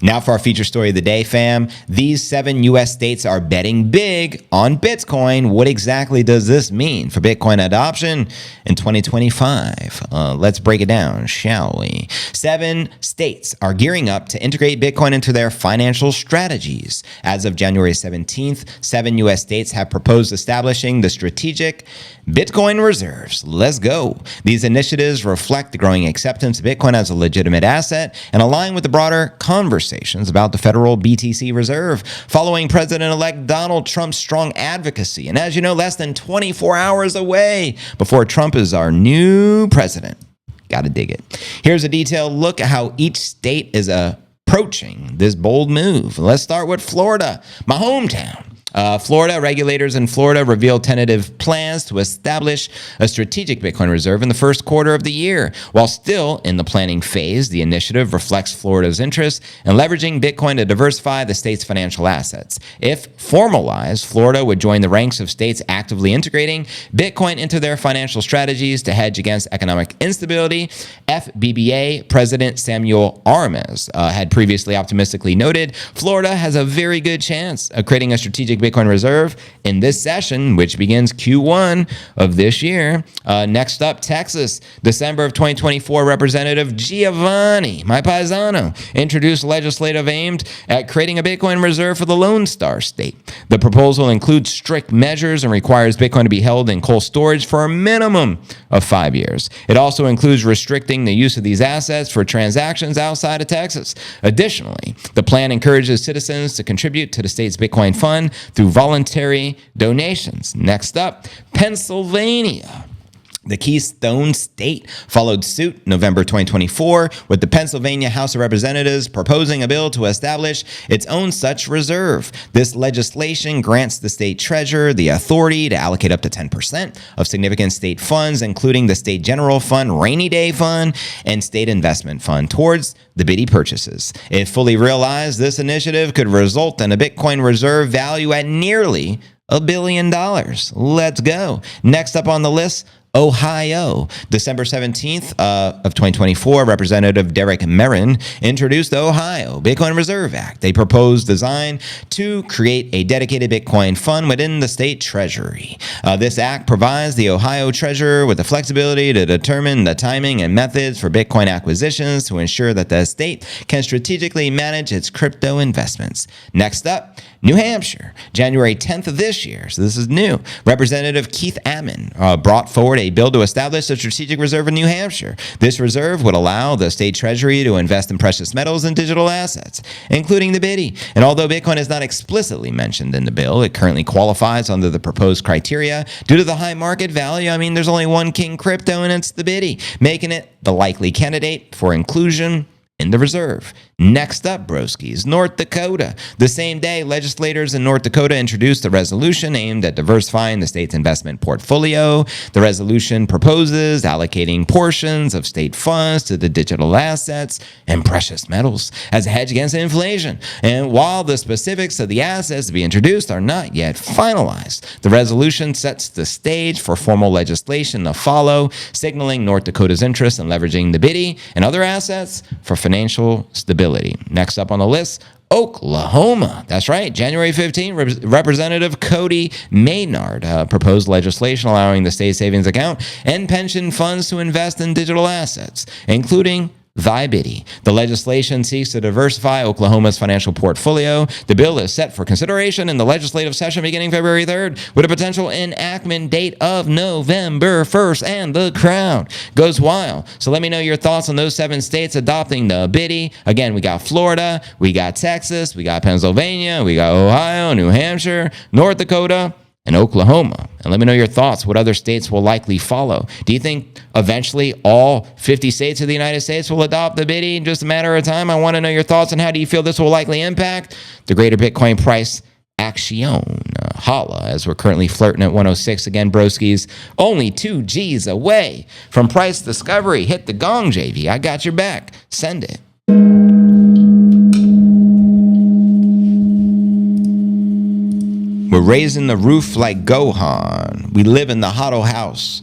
Now for our feature story of the day, fam. These 7 U.S. states are betting big on Bitcoin. What exactly does this mean for Bitcoin adoption in 2025? Let's break it down, shall we? 7 states are gearing up to integrate Bitcoin into their financial strategies. As of January 17th, 7 U.S. states have proposed establishing the strategic Bitcoin reserves. Let's go. These initiatives reflect the growing acceptance of Bitcoin as a legitimate asset and align with the broader conversations about the federal BTC reserve following President-elect Donald Trump's strong advocacy. And as you know, less than 24 hours away before Trump is our new president. Gotta dig it. Here's a detailed look at how each state is approaching this bold move. Let's start with Florida, my hometown. Florida regulators in Florida revealed tentative plans to establish a strategic Bitcoin reserve in the first quarter of the year. While still in the planning phase, the initiative reflects Florida's interest in leveraging Bitcoin to diversify the state's financial assets. If formalized, Florida would join the ranks of states actively integrating Bitcoin into their financial strategies to hedge against economic instability. FBBA President Samuel Armes had previously optimistically noted Florida has a very good chance of creating a strategic Bitcoin reserve in this session, which begins Q1 of this year. Next up, Texas. December of 2024, Representative Giovanni, my paisano, introduced legislative aimed at creating a Bitcoin reserve for the Lone Star State. The proposal includes strict measures and requires Bitcoin to be held in cold storage for a minimum of 5 years. It also includes restricting the use of these assets for transactions outside of Texas. Additionally, the plan encourages citizens to contribute to the state's Bitcoin fund through voluntary donations. Next up, Pennsylvania. The Keystone State followed suit November 2024 with the Pennsylvania House of Representatives proposing a bill to establish its own such reserve. This legislation grants the state treasurer the authority to allocate up to 10% of significant state funds, including the State General Fund, Rainy Day Fund, and State Investment Fund, towards the biddy purchases. If fully realized, this initiative could result in a Bitcoin reserve value at nearly $1 billion. Let's go. Next up on the list, Ohio. December 17th of 2024, Representative Derek Merrin introduced the Ohio Bitcoin Reserve Act, a proposed design to create a dedicated Bitcoin fund within the state treasury. This act provides the Ohio treasurer with the flexibility to determine the timing and methods for Bitcoin acquisitions to ensure that the state can strategically manage its crypto investments. Next up, New Hampshire. January 10th of this year, so this is new, Representative Keith Ammon brought forward a bill to establish a strategic reserve in New Hampshire. This reserve would allow the state treasury to invest in precious metals and digital assets, including the biddy. And although Bitcoin is not explicitly mentioned in the bill, it currently qualifies under the proposed criteria due to the high market value. I mean, there's only one king crypto, and it's the biddy, making it the likely candidate for inclusion in the reserve. Next up, broskies, North Dakota. The same day, legislators in North Dakota introduced a resolution aimed at diversifying the state's investment portfolio. The resolution proposes allocating portions of state funds to the digital assets and precious metals as a hedge against inflation. And while the specifics of the assets to be introduced are not yet finalized, the resolution sets the stage for formal legislation to follow, signaling North Dakota's interest in leveraging the biddy and other assets for financial stability. Next up on the list, Oklahoma. That's right. January 15, Representative Cody Maynard proposed legislation allowing the state savings account and pension funds to invest in digital assets, including thy biddy. The legislation seeks to diversify Oklahoma's financial portfolio. The bill is set for consideration in the legislative session beginning February 3rd with a potential enactment date of November 1st, and the crowd goes wild. So let me know your thoughts on those 7 states adopting the biddy. Again, we got Florida, we got Texas, we got Pennsylvania, we got Ohio, New Hampshire, North Dakota, and Oklahoma. And let me know your thoughts. What other states will likely follow? Do you think eventually all 50 states of the United States will adopt the biddy in just a matter of time? I want to know your thoughts on how do you feel this will likely impact the greater Bitcoin price action. Holla, as we're currently flirting at 106 again, broskies. Only 2 G's away from price discovery. Hit the gong, JV. I got your back. Send it. We're raising the roof like Gohan. We live in the Huddle House.